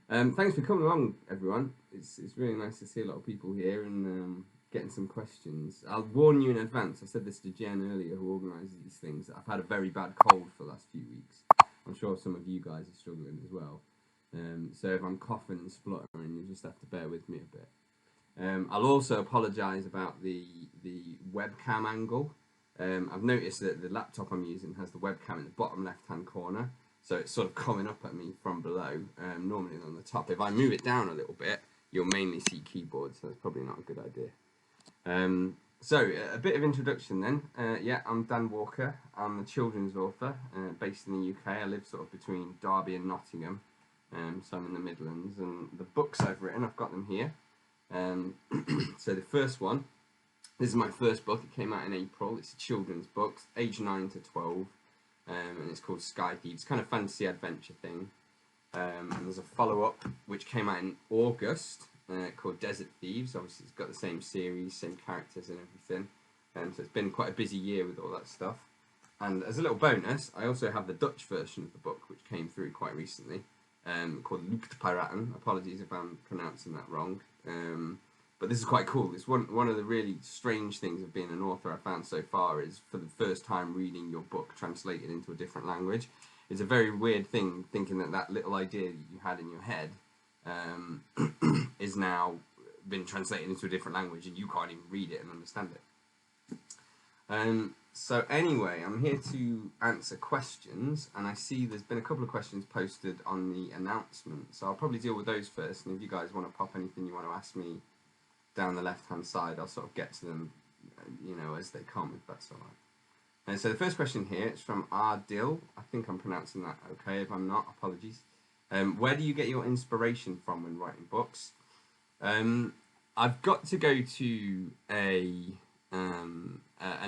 Thanks for coming along, everyone. It's really nice to see a lot of people here and getting some questions. I'll warn you in advance. I said this to Jen earlier, who organises these things. That I've had a very bad cold for the last few weeks. I'm sure some of you guys are struggling as well. So if I'm coughing and spluttering, you just have to bear with me a bit. I'll also apologise about the webcam angle. I've noticed that the laptop I'm using has the webcam in the bottom left-hand corner. So it's sort of coming up at me from below, normally on the top. If I move it down a little bit, you'll mainly see keyboard, so that's probably not a good idea. So a bit of introduction then. Yeah, I'm Dan Walker. I'm a children's author based in the UK. I live sort of between Derby and Nottingham, so I'm in the Midlands. And the books I've written, I've got them here. So the first one, this is my first book. It came out in April. It's a children's book, age 9 to 12. And it's called Sky Thieves, kind of fantasy adventure thing. And there's a follow-up which came out in August called Desert Thieves. Obviously, it's got the same series, same characters and everything. So it's been quite a busy year with all that stuff. And as a little bonus, I also have the Dutch version of the book, which came through quite recently, called Lucht Piraten. Apologies if I'm pronouncing that wrong. But this is quite cool. It's one of the really strange things of being an author I found so far is for the first time reading your book translated into a different language. It's a very weird thing thinking that little idea that you had in your head is now been translated into a different language and you can't even read it and understand it. So anyway, I'm here to answer questions, and I see there's been a couple of questions posted on the announcement. So I'll probably deal with those first, and if you guys want to pop anything you want to ask me down the left-hand side, I'll sort of get to them, as they come, if that's all right. And so the first question here is from Ardil. I think I'm pronouncing that okay. If I'm not, apologies. Where do you get your inspiration from when writing books? I've got to go to an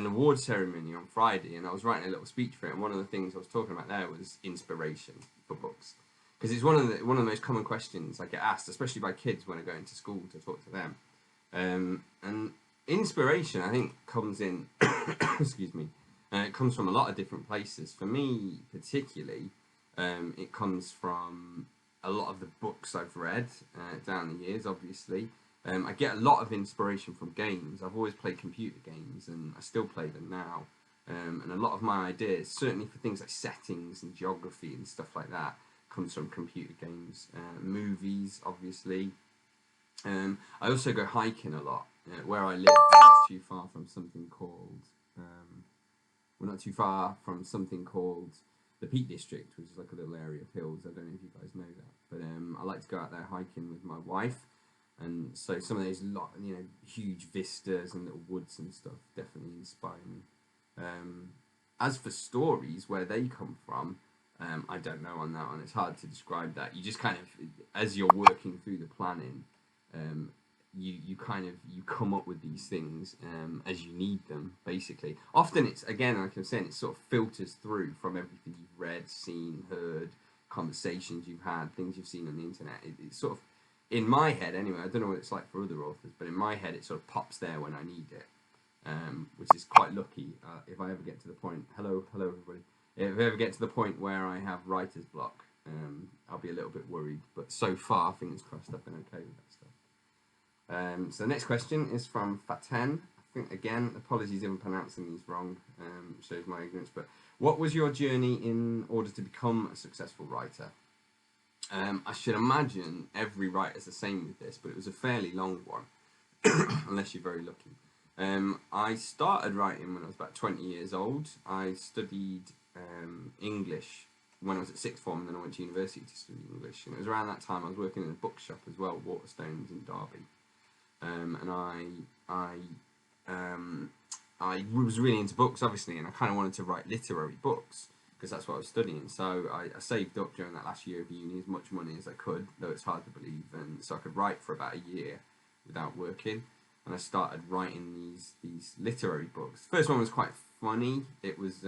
award ceremony on Friday, and I was writing a little speech for it. And one of the things I was talking about there was inspiration for books, because it's one of the most common questions I get asked, especially by kids when I go into school to talk to them. And inspiration, I think, comes in, excuse me, it comes from a lot of different places. For me, particularly, it comes from a lot of the books I've read down the years, obviously. I get a lot of inspiration from games. I've always played computer games, and I still play them now. And a lot of my ideas, certainly for things like settings and geography and stuff like that, comes from computer games. Movies, obviously. I also go hiking a lot. Where I live, we're not too far from something called the Peak District, which is like a little area of hills. I don't know if you guys know that, but I like to go out there hiking with my wife, and so some of those huge vistas and little woods and stuff definitely inspire me. As for stories, where they come from, I don't know on that one. It's hard to describe that. You just kind of, as you're working through the planning, you come up with these things as you need them, basically. Often it's, again, like I'm saying, it sort of filters through from everything you've read, seen, heard, conversations you've had, things you've seen on the internet. It's sort of, in my head anyway, I don't know what it's like for other authors, but in my head it sort of pops there when I need it, which is quite lucky. If I ever get to the point, hello everybody, if I ever get to the point where I have writer's block, I'll be a little bit worried, but so far, fingers crossed, I've been okay with that stuff. So the next question is from Faten. I think, again, apologies if I'm pronouncing these wrong, shows my ignorance, but what was your journey in order to become a successful writer? I should imagine every writer's the same with this, but it was a fairly long one, unless you're very lucky. I started writing when I was about 20 years old. I studied English when I was at sixth form, and then I went to university to study English. And it was around that time I was working in a bookshop as well, Waterstones in Derby. And I was really into books, obviously, and I kind of wanted to write literary books because that's what I was studying. So I saved up during that last year of uni as much money as I could, though it's hard to believe, and so I could write for about a year without working. And I started writing these literary books. The first one was quite funny. It was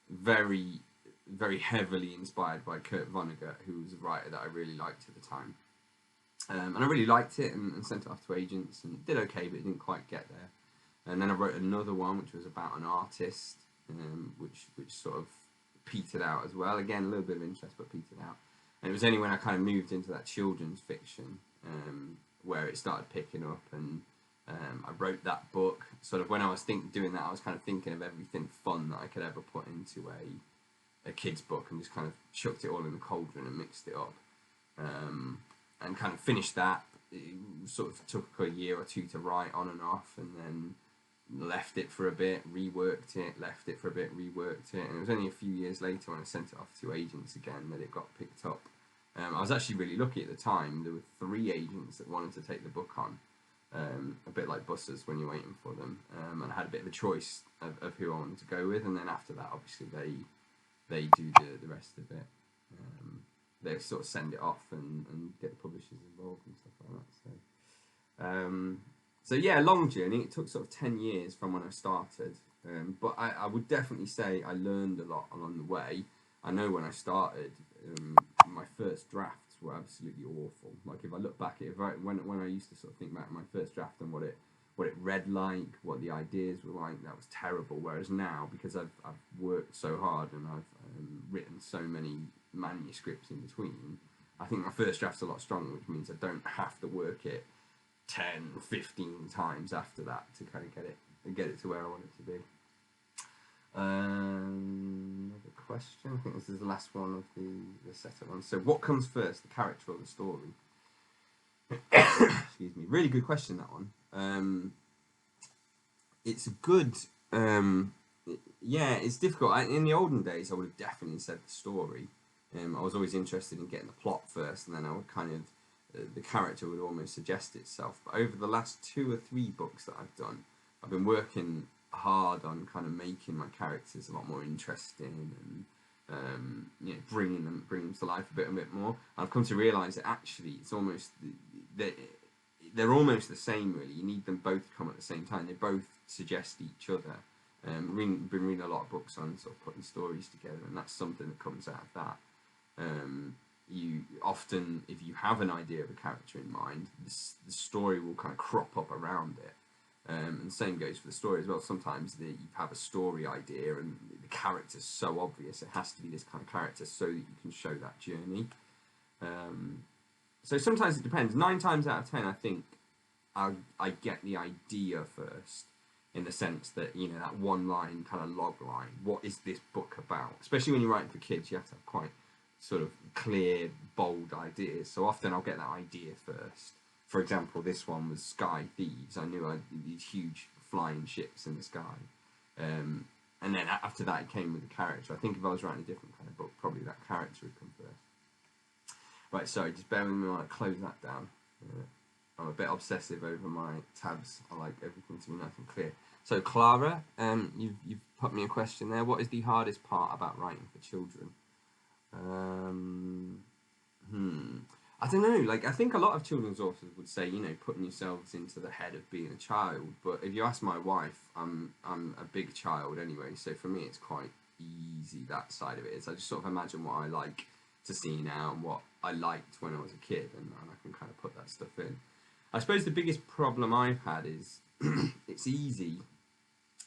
very, very heavily inspired by Kurt Vonnegut, who was a writer that I really liked at the time. And I really liked it and sent it off to agents and did okay, but it didn't quite get there. And then I wrote another one which was about an artist, which sort of petered out as well. Again, a little bit of interest, but petered out. And it was only when I kind of moved into that children's fiction where it started picking up, and I wrote that book. Sort of when I was doing that, I was kind of thinking of everything fun that I could ever put into a kid's book, and just kind of chucked it all in the cauldron and mixed it up, and kind of finished that. It sort of took a year or two to write on and off, and then left it for a bit, reworked it, left it for a bit, reworked it, and it was only a few years later when I sent it off to agents again that it got picked up. I was actually really lucky at the time. There were 3 agents that wanted to take the book on, a bit like buses when you're waiting for them, and I had a bit of a choice of who I wanted to go with, and then after that, obviously, they do the rest of it. They sort of send it off and get the publishers involved and stuff like that. So yeah, long journey. It took sort of 10 years from when I started, but I would definitely say I learned a lot along the way. I know when I started, my first drafts were absolutely awful. Like if I look back at it, when I used to sort of think back my first draft and what it read like, what the ideas were like, that was terrible. Whereas now, because I've worked so hard and I've written so many manuscripts in between, I think my first draft's a lot stronger, which means I don't have to work it 10, 15 times after that to kind of get it to where I want it to be. Another question. I think this is the last one of the setup one. So, what comes first, the character or the story? Excuse me. Really good question, that one. It's a good. Yeah, it's difficult. In the olden days, I would have definitely said the story. I was always interested in getting the plot first, and then I would kind of the character would almost suggest itself. But over the last 2 or 3 books that I've done, I've been working hard on kind of making my characters a lot more interesting and you know, bringing them to life a bit more. I've come to realise that actually it's almost they're almost the same, really. You need them both to come at the same time. They both suggest each other. Been reading a lot of books on sort of putting stories together, and that's something that comes out of that. You often, if you have an idea of a character in mind, the story will kind of crop up around it. And the same goes for the story as well. Sometimes you have a story idea and the character's so obvious, it has to be this kind of character so that you can show that journey. So sometimes it depends. 9 times out of 10, I think I get the idea first, in the sense that, you know, that one line, kind of log line, what is this book about? Especially when you're writing for kids, you have to have quite sort of clear, bold ideas. So often I'll get that idea first. For example, this one was Sky Thieves. I knew these huge flying ships in the sky. And then after that, it came with the character. I think if I was writing a different kind of book, probably that character would come first. Right, sorry, just bear with me while I close that down. I'm a bit obsessive over my tabs. I like everything to be nice and clear. So, Clara, you've put me a question there. What is the hardest part about writing for children? I don't know. Like, I think a lot of children's authors would say, you know, putting yourselves into the head of being a child. But if you ask my wife, I'm a big child anyway. So for me, it's quite easy, that side of it. Is I just sort of imagine what I like to see now and what I liked when I was a kid, and I can kind of put that stuff in. I suppose the biggest problem I've had is it's easy,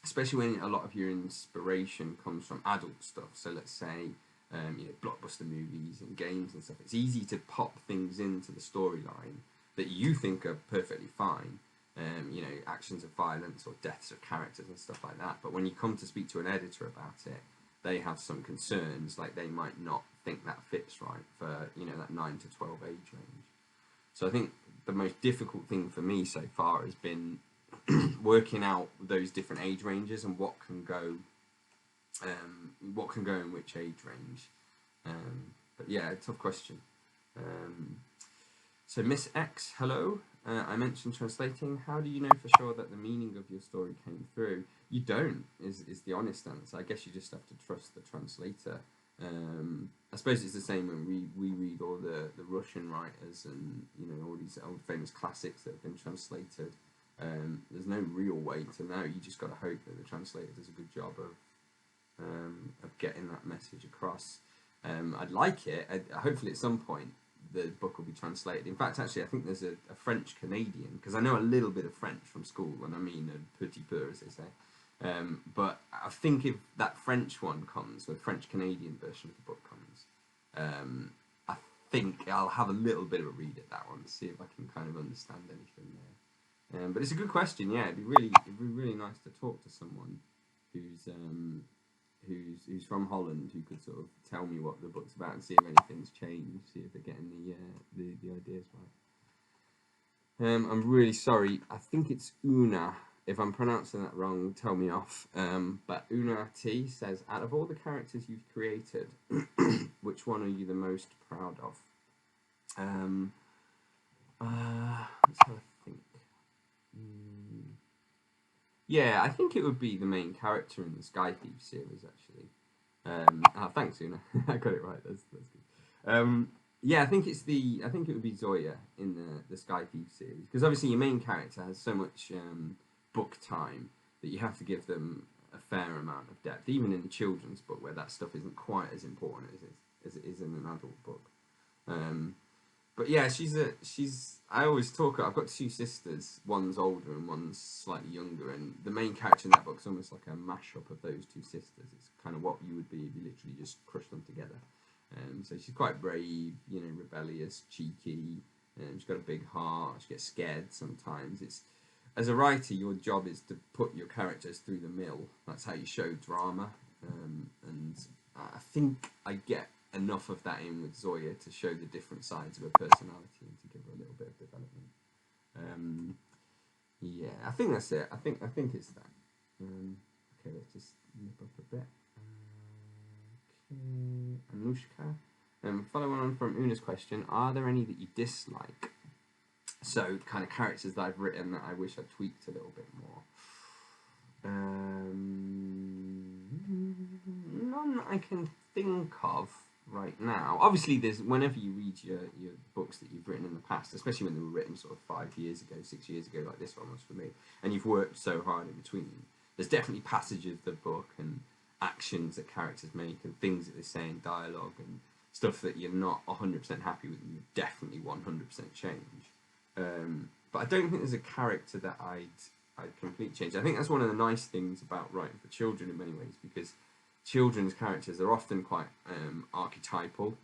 especially when a lot of your inspiration comes from adult stuff. So let's say, you know, blockbuster movies and games and stuff. It's easy to pop things into the storyline that you think are perfectly fine. You know, actions of violence or deaths of characters and stuff like that. But when you come to speak to an editor about it, they have some concerns, like they might not think that fits right for, you know, that 9 to 12 age range. So I think the most difficult thing for me so far has been working out those different age ranges and what can go in which age range. But yeah, tough question. So Miss X, hello. I mentioned translating. How do you know for sure that the meaning of your story came through? You don't, is the honest answer. I guess you just have to trust the translator. I suppose it's the same when we read all the Russian writers and, you know, all these old famous classics that have been translated. There's no real way to know. You just got to hope that the translator does a good job of getting that message across. I'd like it. Hopefully at some point the book will be translated. In fact, actually, I think there's a French-Canadian, because I know a little bit of French from school, and I mean a petit peu, as they say. But I think if that French one comes, or the French-Canadian version of the book comes, I think I'll have a little bit of a read at that one, see if I can kind of understand anything there. But it's a good question. Yeah, it'd be really nice to talk to someone who's from Holland, who could sort of tell me what the book's about and see if anything's changed, see if they're getting the ideas right. I'm really sorry. I think it's Oonagh. If I'm pronouncing that wrong, tell me off. But Oonagh T says, out of all the characters you've created, which one are you the most proud of? Let's have a think. Yeah, I think it would be the main character in the Sky Thieves series, actually. Thanks, Oonagh. I got it right. That's good. Yeah, I think it would be Zoya in the Sky Thieves series, because obviously your main character has so much book time that you have to give them a fair amount of depth, even in the children's book where that stuff isn't quite as important as it is in an adult book. But yeah, I always talk. I've got two sisters. One's older and one's slightly younger, and the main character in that book's almost like a mashup of those two sisters. It's kind of what you would be if you literally just crushed them together. So she's quite brave, rebellious, cheeky. She's got a big heart. She gets scared sometimes. As a writer, your job is to put your characters through the mill. That's how you show drama, and I think I get enough of that in with Zoya to show the different sides of her personality and to give her a little bit of development. Yeah, I think that's it. I think it's that. Okay, let's just nip up a bit. Okay, Anushka. Following on from Una's question, are there any that you dislike? So, kind of characters that I've written that I wish I tweaked a little bit more. None that I can think of right now. Obviously, whenever you read your books that you've written in the past, especially when they were written sort of 5 years ago, 6 years ago, like this one was for me, and you've worked so hard in between, there's definitely passages of the book and actions that characters make and things that they say in dialogue and stuff that you're not 100% happy with and you definitely 100% change. But I don't think there's a character that I'd completely change. I think that's one of the nice things about writing for children in many ways, because children's characters are often quite archetypal.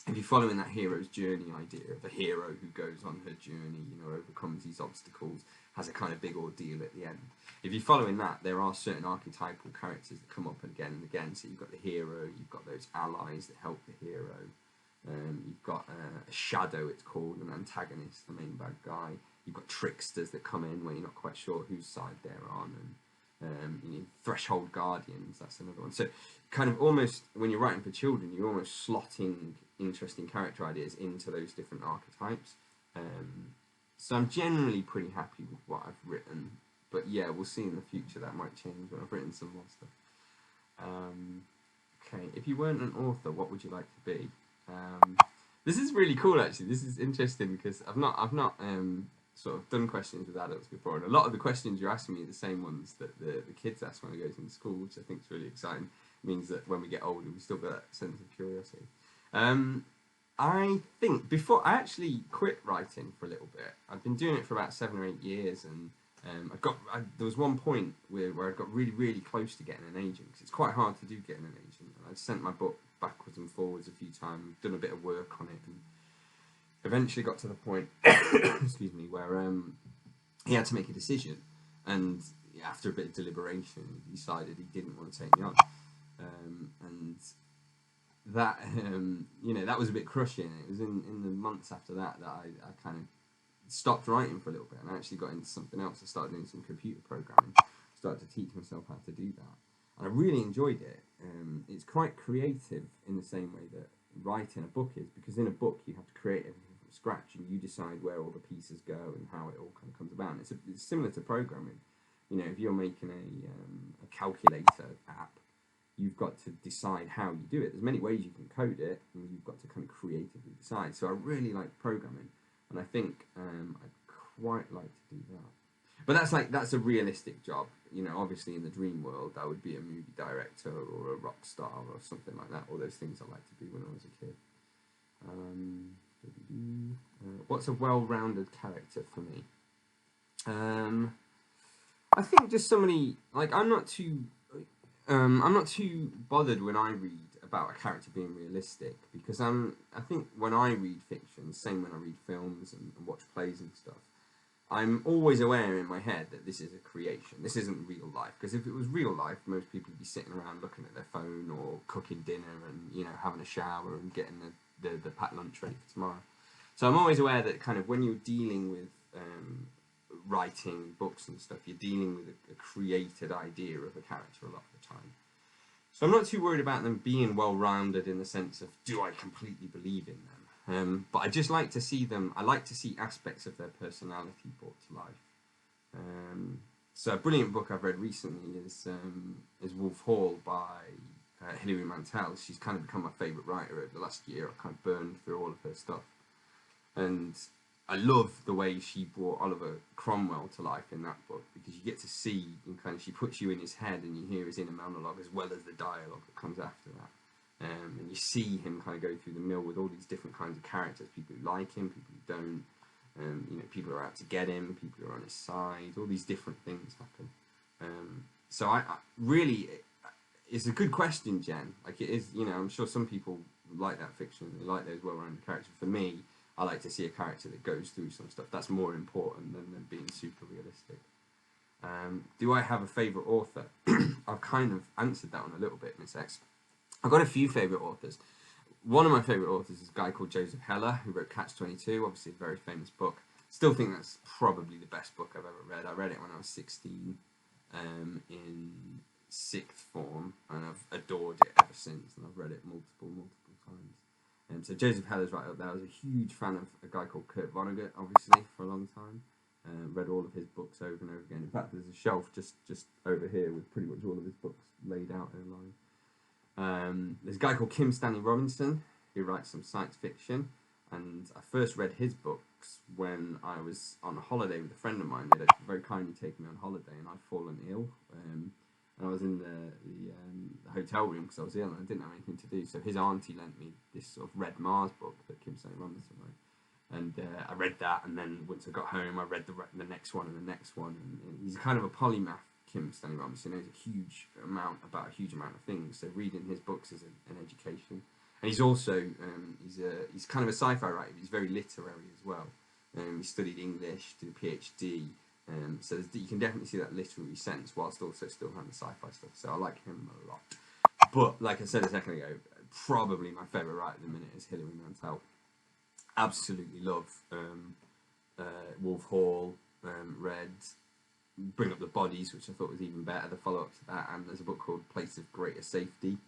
If you're following that hero's journey idea of a hero who goes on her journey, overcomes these obstacles, has a kind of big ordeal at the end. If you're following that, there are certain archetypal characters that come up again and again. So you've got the hero, you've got those allies that help the hero. You've got a shadow, it's called, an antagonist, the main bad guy. You've got tricksters that come in where you're not quite sure whose side they're on, and you need threshold guardians, that's another one. So kind of almost, when you're writing for children, you're almost slotting interesting character ideas into those different archetypes. So I'm generally pretty happy with what I've written, but yeah, we'll see in the future. That might change when I've written some more stuff. Okay, if you weren't an author, what would you like to be? This is really cool, actually. This is interesting because I've not sort of done questions with adults before, and a lot of the questions you're asking me are the same ones that the kids ask when I go to school, which I think is really exciting. It means that when we get older, we still got that sense of curiosity. I think before I actually quit writing for a little bit, I've been doing it for about 7 or 8 years, and there was one point where I got really, really close to getting an agent, because it's quite hard to do getting an agent. And I'd sent my book backwards and forwards a few times, done a bit of work on it, and eventually got to the point, excuse me, where he had to make a decision, and after a bit of deliberation, he decided he didn't want to take me on, and that that was a bit crushing. It was in the months after that I kind of stopped writing for a little bit, and I actually got into something else. I started doing some computer programming, started to teach myself how to do that, and I really enjoyed it. It's quite creative in the same way that writing a book is, because in a book you have to create everything from scratch, and you decide where all the pieces go and how it all kind of comes about. And it's similar to programming. If you're making a calculator app, you've got to decide how you do it. There's many ways you can code it, and you've got to kind of creatively decide. So I really like programming, and I think I'd quite like to do that. But that's a realistic job. Obviously in the dream world, I would be a movie director or a rock star or something like that. All those things I liked to be when I was a kid. What's a well-rounded character for me? I think just somebody, like, I'm not too bothered when I read a about a character being realistic, because I think when I read fiction, same when I read films and watch plays and stuff, I'm always aware in my head that this is a creation. This isn't real life. Because if it was real life, most people would be sitting around looking at their phone or cooking dinner and, you know, having a shower and getting the packed lunch ready for tomorrow. So I'm always aware that kind of when you're dealing with writing books and stuff, you're dealing with a created idea of a character a lot of the time. So I'm not too worried about them being well-rounded in the sense of, do I completely believe in them? But I just like to see them, I like to see aspects of their personality brought to life. So a brilliant book I've read recently is Wolf Hall by Hilary Mantel. She's kind of become my favourite writer over the last year. I've kind of burned through all of her stuff. And I love the way she brought Oliver Cromwell to life in that book, because you get to see, and kind of, she puts you in his head and you hear his inner monologue as well as the dialogue that comes after that. And you see him kind of go through the mill with all these different kinds of characters, people who like him, people who don't, you know, people who are out to get him, people who are on his side, all these different things happen. So I really, it's a good question, Jen. Like, it is, you know, I'm sure some people like that fiction, they like those well-rounded characters. For me, I like to see a character that goes through some stuff. That's more important than being super realistic. Do I have a favourite author? I've kind of answered that one a little bit, Miss X. I've got a few favourite authors. One of my favourite authors is a guy called Joseph Heller, who wrote Catch-22, obviously a very famous book. Still think that's probably the best book I've ever read. I read it when I was 16 in sixth form, and I've adored it ever since, and I've read it multiple times. So Joseph Heller's right up there. I was a huge fan of a guy called Kurt Vonnegut, obviously, for a long time. Read all of his books over and over again. In fact, there's a shelf just over here with pretty much all of his books laid out in a line. There's a guy called Kim Stanley Robinson who writes some science fiction, and I first read his books when I was on a holiday with a friend of mine. They'd very kindly taken me on holiday, and I'd fallen ill, and I was in the hotel room because I was ill and I didn't have anything to do. So his auntie lent me this sort of Red Mars book that Kim Stanley Robinson wrote, and I read that, and then once I got home I read the next one and the next one, and he's kind of a polymath. Kim Stanley Robinson knows a huge amount of things. So reading his books is an education, and he's also he's kind of a sci-fi writer. But he's very literary as well. He studied English, did a PhD, so you can definitely see that literary sense whilst also still having the sci-fi stuff. So I like him a lot. But like I said a second ago, probably my favourite writer at the minute is Hilary Mantel. Absolutely love Wolf Hall. Read Bring Up the Bodies, which I thought was even better, the follow-up to that, and there's a book called Place of Greater Safety,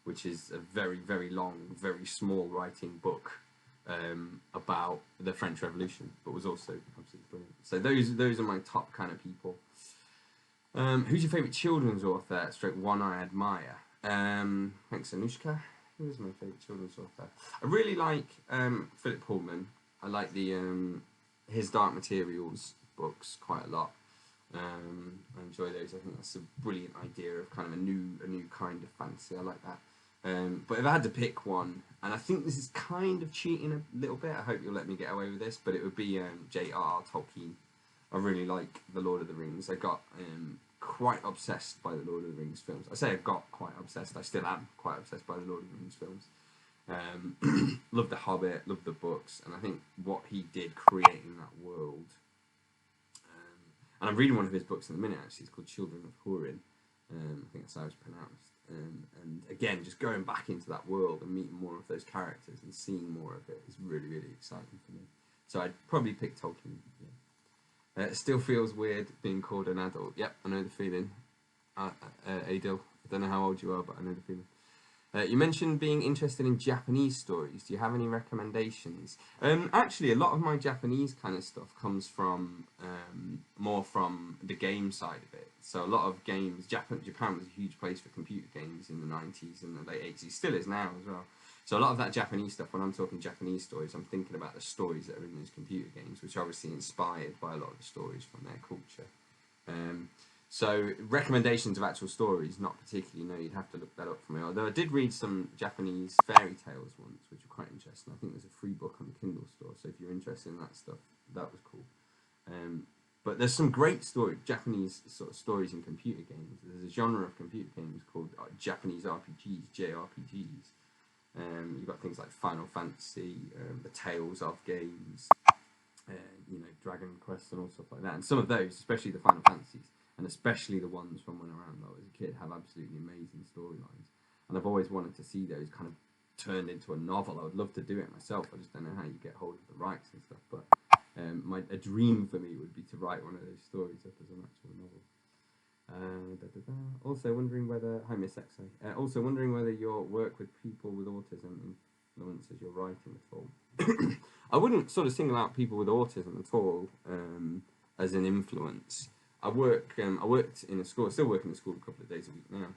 which is a very, very long, very small writing book about the French Revolution, but was also absolutely brilliant. So those are my top kind of people. Who's your favourite children's author? Stroke one I admire. Thanks, Anushka. Who is my favourite children's author? I really like Philip Pullman. I like his Dark Materials books quite a lot. I enjoy those. I think that's a brilliant idea of kind of a new kind of fantasy. I like that. But if I had to pick one, and I think this is kind of cheating a little bit, I hope you'll let me get away with this, but it would be J.R.R. Tolkien. I really like The Lord of the Rings. I got quite obsessed by the Lord of the Rings films. I say I got quite obsessed. I still am quite obsessed by the Lord of the Rings films. Love The Hobbit, love the books, and I think what he did creating that world. And I'm reading one of his books in a minute, actually. It's called Children of Húrin. I think that's how it's pronounced. And again, just going back into that world and meeting more of those characters and seeing more of it is really, really exciting for me. So I'd probably pick Tolkien. Yeah. It still feels weird being called an adult. Yep, I know the feeling. Adil, I don't know how old you are, but I know the feeling. You mentioned being interested in Japanese stories. Do you have any recommendations? Actually, a lot of my Japanese kind of stuff comes from more from the game side of it. So a lot of games, Japan was a huge place for computer games in the 90s and the late 80s. Still is now as well. So a lot of that Japanese stuff, when I'm talking Japanese stories, I'm thinking about the stories that are in those computer games, which are obviously inspired by a lot of the stories from their culture. So recommendations of actual stories, not particularly. No, you'd have to look that up for me. Although I did read some Japanese fairy tales once, which were quite interesting. I think there's a free book on the Kindle store, so if you're interested in that stuff, that was cool. But there's some great Japanese sort of stories in computer games. There's a genre of computer games called Japanese RPGs, JRPGs. You've got things like Final Fantasy, the Tales of games, Dragon Quest and all stuff like that. And some of those, especially the Final Fantasies, and especially the ones from when I was a kid, have absolutely amazing storylines. And I've always wanted to see those kind of turned into a novel. I would love to do it myself. I just don't know how you get hold of the rights and stuff. But a dream for me would be to write one of those stories up as an actual novel. Also wondering whether also wondering whether your work with people with autism influences your writing at all. I wouldn't sort of single out people with autism at all as an influence. I worked in a school. I still work in a school a couple of days a week now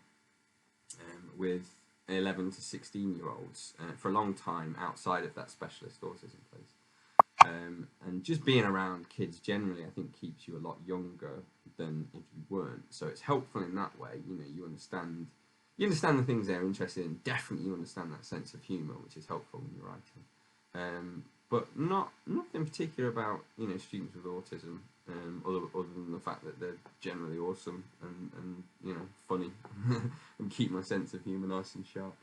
with 11 to 16-year-olds for a long time outside of that specialist autism place. And just being around kids generally, I think, keeps you a lot younger than if you weren't. So it's helpful in that way. You understand the things they're interested in. Definitely, you understand that sense of humour, which is helpful when you're writing. But nothing particular about students with autism, other than the fact that they're generally awesome and funny, and keep my sense of humour nice and sharp.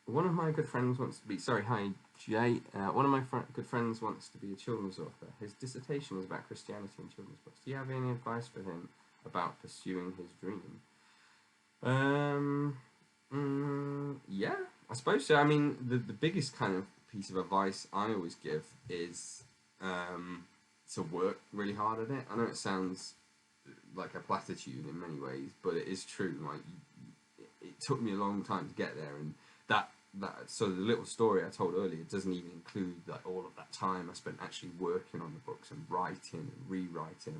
One of my good friends wants to be... Sorry, hi, Jay. One of my good friends wants to be a children's author. His dissertation is about Christianity in children's books. Do you have any advice for him about pursuing his dream? Yeah, I suppose so. I mean, the biggest kind of piece of advice I always give is to work really hard at it. I know it sounds like a platitude in many ways, but it is true. Like, it took me a long time to get there, and that so the little story I told earlier doesn't even include like all of that time I spent actually working on the books and writing and rewriting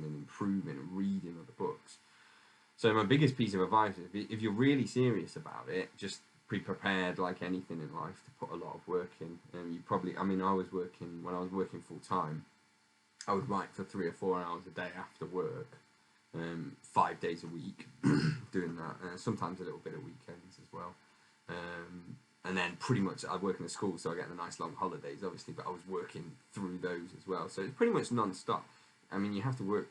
and improving and reading other books. So my biggest piece of advice is, if you're really serious about it, just be prepared, like anything in life, to put a lot of work in. And when I was working full time, I would write for 3 or 4 hours a day after work, 5 days a week, doing that. Sometimes a little bit of weekends as well. And then pretty much I work in a school, so I get the nice long holidays, obviously, but I was working through those as well. So it's pretty much non-stop. I mean, you have to work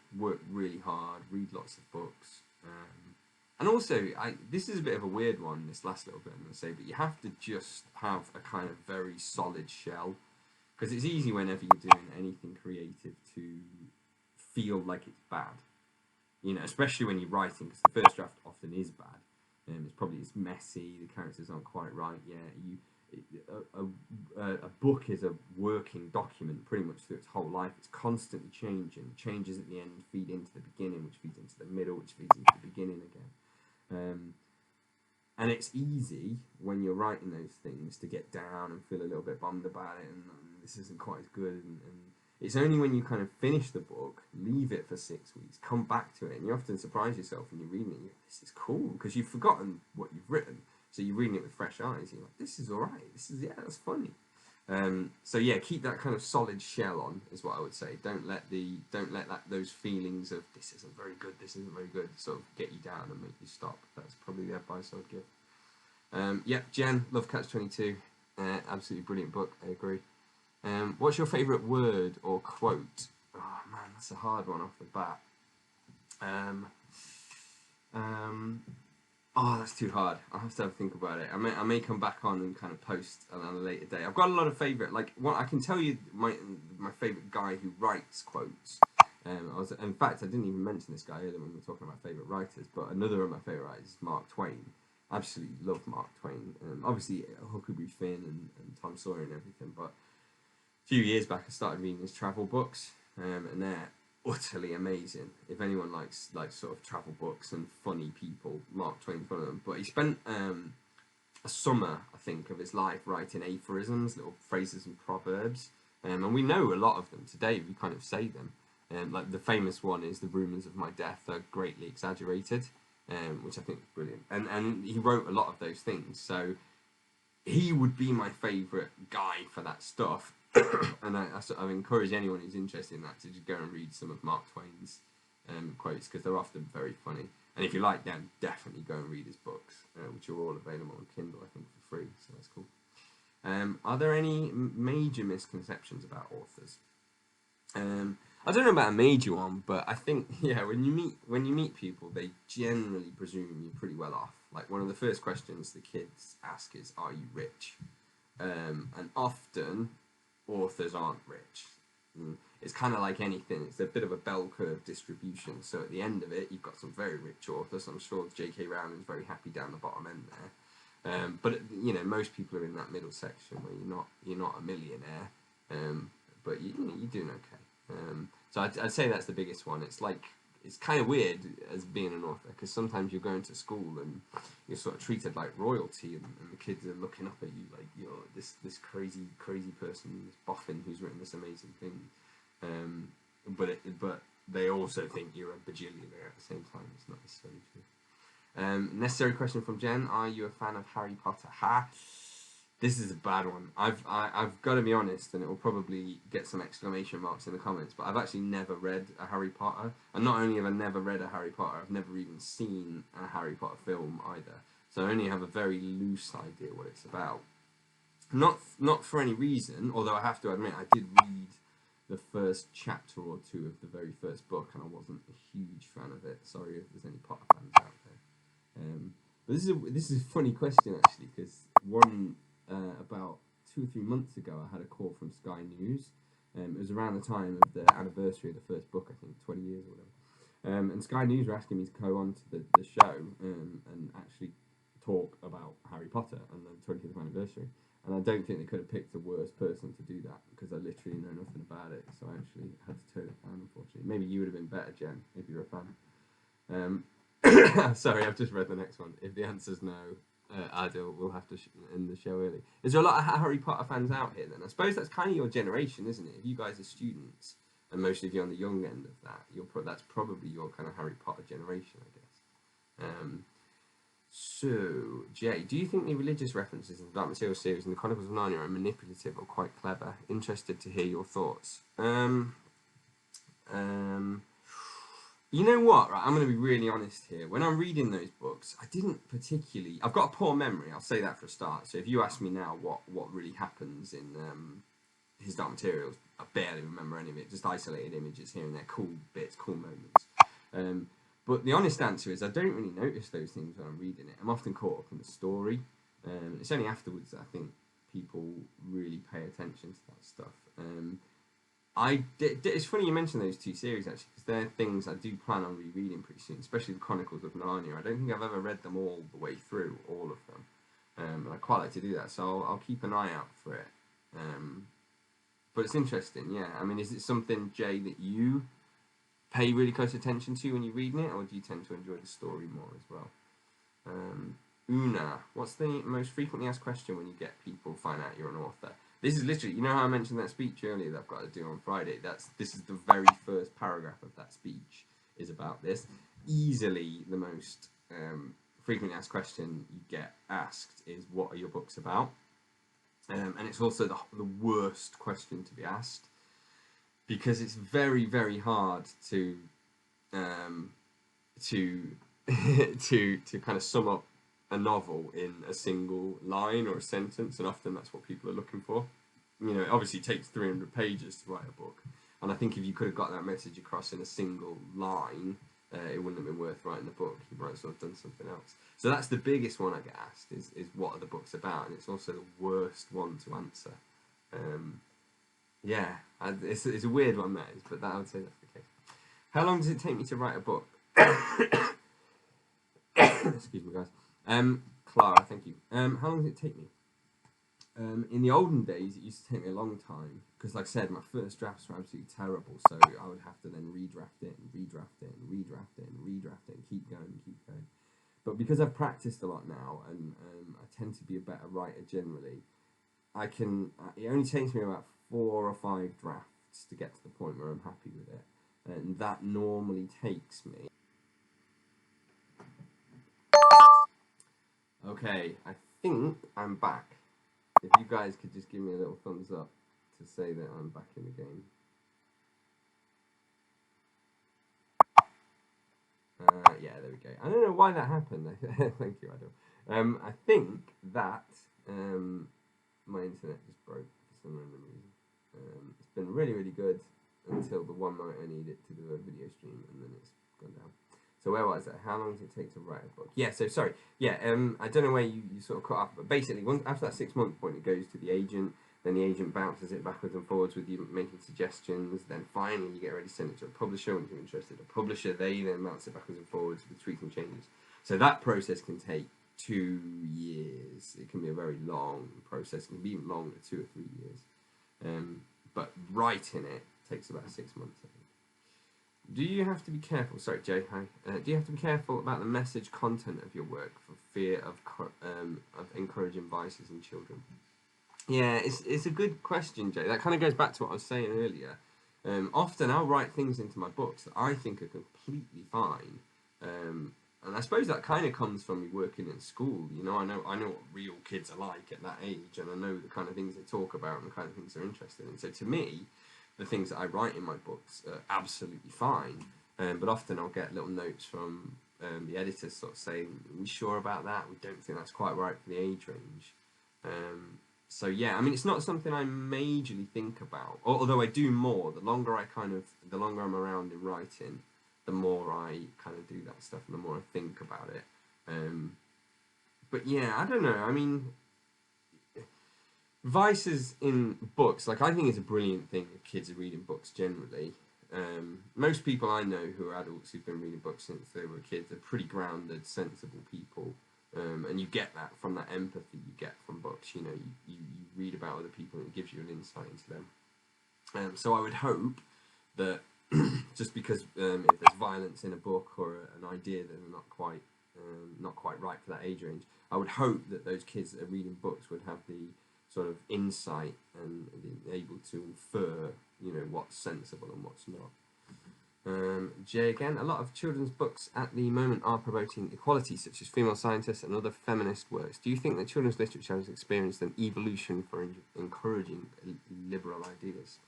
really hard, read lots of books. And also, this is a bit of a weird one, this last little bit I'm going to say, but you have to just have a kind of very solid shell. Because it's easy whenever you're doing anything creative to feel like it's bad. Especially when you're writing, because the first draft often is bad. It's messy, the characters aren't quite right yet. A book is a working document pretty much through its whole life. It's constantly changing. Changes at the end feed into the beginning, which feeds into the middle, which feeds into the beginning again. And it's easy when you're writing those things to get down and feel a little bit bummed about it, and this isn't quite as good. And it's only when you kind of finish the book, leave it for 6 weeks, come back to it, and you often surprise yourself when you're reading it. This is cool, because you've forgotten what you've written. So you're reading it with fresh eyes. You're like, this is all right. That's funny. So yeah, keep that kind of solid shell on, is what I would say. Don't let those feelings of this isn't very good sort of get you down and make you stop. That's probably the advice I would give. Jen, love Catch-22. Absolutely brilliant book. I agree. What's your favourite word or quote? Oh man, that's a hard one off the bat. That's too hard. I'll have to have a think about it. I may come back on and kind of post on a later day. I've got a lot of favourite, I can tell you my favourite guy who writes quotes. In fact, I didn't even mention this guy earlier when we were talking about favourite writers, but another of my favourite writers is Mark Twain. Absolutely love Mark Twain. Obviously, Huckleberry Finn and Tom Sawyer and everything, but a few years back I started reading his travel books, and they're utterly amazing. If anyone likes sort of travel books and funny people, Mark Twain's one of them. But he spent a summer, I think, of his life writing aphorisms, little phrases and proverbs, and we know a lot of them today. We kind of say them. Like the famous one is, "The rumours of my death are greatly exaggerated," which I think is brilliant. And he wrote a lot of those things. So he would be my favourite guy for that stuff. And I encourage anyone who's interested in that to just go and read some of Mark Twain's quotes, because they're often very funny. And if you like them, definitely go and read his books, which are all available on Kindle, I think, for free, so that's cool. Are there any major misconceptions about authors? I don't know about a major one, but I think yeah, when you meet people, they generally presume you're pretty well off. Like one of the first questions the kids ask is, "Are you rich?" And often authors aren't rich. It's kind of like anything. It's a bit of a bell curve distribution. So at the end of it, you've got some very rich authors. I'm sure J.K. Rowling's very happy down the bottom end there. But you know, most people are in that middle section where you're not a millionaire, but you're doing okay. So I'd say that's the biggest one. It's kind of weird as being an author because sometimes you're going to school and you're sort of treated like royalty, and the kids are looking up at you like you're this crazy person, this boffin who's written this amazing thing. But they also think you're a bajillionaire at the same time. It's not necessarily true. Necessary question from Jen: are you a fan of Harry Potter? This is a bad one. I've got to be honest, and it will probably get some exclamation marks in the comments, but I've actually never read a Harry Potter. And not only have I never read a Harry Potter, I've never even seen a Harry Potter film either. So I only have a very loose idea what it's about. Not for any reason, although I have to admit I did read the first chapter or two of the very first book, and I wasn't a huge fan of it. Sorry if there's any Potter fans out there. But this is a funny question actually, because about 2 or 3 months ago, I had a call from Sky News. It was around the time of the anniversary of the first book, I think 20 years or whatever. And Sky News were asking me to go on to the show and actually talk about Harry Potter and the 20th anniversary. And I don't think they could have picked a worse person to do that, because I literally know nothing about it. So I actually had to turn it down, unfortunately. Maybe you would have been better, Jen, if you're a fan. Sorry, I've just read the next one. If the answer's no, Adil will have to end the show early. Is there a lot of Harry Potter fans out here then? I suppose that's kind of your generation, isn't it? If you guys are students, and most of you on the young end of that, that's probably your kind of Harry Potter generation, I guess. So, Jay, do you think the religious references in the Dark Materials series and the Chronicles of Narnia are manipulative or quite clever? Interested to hear your thoughts. You know what, right, I'm going to be really honest here. When I'm reading those books, I didn't particularly... I've got a poor memory, I'll say that for a start. So if you ask me now what really happens in his Dark Materials, I barely remember any of it. Just isolated images here and there, cool bits, cool moments. But the honest answer is I don't really notice those things when I'm reading it. I'm often caught up in the story. It's only afterwards that I think people really pay attention to that stuff. It's funny you mentioned those two series actually, because they're things I do plan on rereading pretty soon, especially the Chronicles of Narnia. I don't think I've ever read them all the way through, all of them, and I quite like to do that, so I'll keep an eye out for it. But it's interesting, yeah. I mean, is it something, Jay, that you pay really close attention to when you're reading it, or do you tend to enjoy the story more as well? Oonagh, what's the most frequently asked question when you get people find out you're an author? This is literally, you know how I mentioned that speech earlier that I've got to do on Friday? This is the very first paragraph of that speech is about this. Easily the most frequently asked question you get asked is, what are your books about? And it's also the worst question to be asked, because it's very, very hard to to kind of sum up a novel in a single line or a sentence, and often that's what people are looking for. You know, it obviously takes 300 pages to write a book, and I think if you could have got that message across in a single line, it wouldn't have been worth writing the book. You might as well have done something else. So that's the biggest one I get asked, is what are the books about, and it's also the worst one to answer. Yeah, it's a weird one, that is, but I would say that's the case. How long does it take me to write a book? Excuse me, guys. Clara, thank you. How long does it take me? In the olden days, it used to take me a long time, because like I said, my first drafts were absolutely terrible, so I would have to then redraft it, and redraft it, and redraft it, and redraft it, and keep going. But because I've practiced a lot now, and I tend to be a better writer generally, it only takes me about 4 or 5 drafts to get to the point where I'm happy with it, and that normally takes me... Okay, I think I'm back. If you guys could just give me a little thumbs up to say that I'm back in the game. Yeah, there we go. I don't know why that happened. Thank you, Adil. I think that my internet just broke for some random reason. It's been really, really good until the one night I need it to do a video stream, and then it's gone down. So where was I? How long does it take to write a book? Yeah, so sorry. Yeah, I don't know where you sort of cut off, but basically, after that 6 month point, it goes to the agent. Then the agent bounces it backwards and forwards with you making suggestions. Then finally, you get ready to send it to a publisher. When you're interested, a publisher, they then bounce it backwards and forwards with tweaks and changes. So that process can take 2 years. It can be a very long process. It can be even longer, 2 or 3 years. But writing it takes about 6 months, I think. Do you have to be careful? Sorry, Jay. Hi. Do you have to be careful about the message content of your work for fear of encouraging vices in children? Yeah, it's a good question, Jay. That kind of goes back to what I was saying earlier. Often I'll write things into my books that I think are completely fine, and I suppose that kind of comes from me working in school. You know, I know what real kids are like at that age, and I know the kind of things they talk about and the kind of things they're interested in. So to me, the things that I write in my books are absolutely fine, but often I'll get little notes from the editors sort of saying, "Are we sure about that? We don't think that's quite right for the age range." So yeah, I mean, it's not something I majorly think about. Although I do more. The longer I'm around in writing, the more I kind of do that stuff, and the more I think about it. But yeah, I don't know. I mean, vices in books, like, I think it's a brilliant thing if kids are reading books generally. Most people I know who are adults who've been reading books since they were kids are pretty grounded, sensible people. And you get that from that empathy you get from books. You know, you read about other people and it gives you an insight into them. So I would hope that just because if there's violence in a book or an idea that are not quite right for that age range, I would hope that those kids that are reading books would have the sort of insight and be able to infer, you know, what's sensible and what's not. Jay again, a lot of children's books at the moment are promoting equality, such as female scientists and other feminist works. Do you think that children's literature has experienced an evolution for encouraging liberal ideas?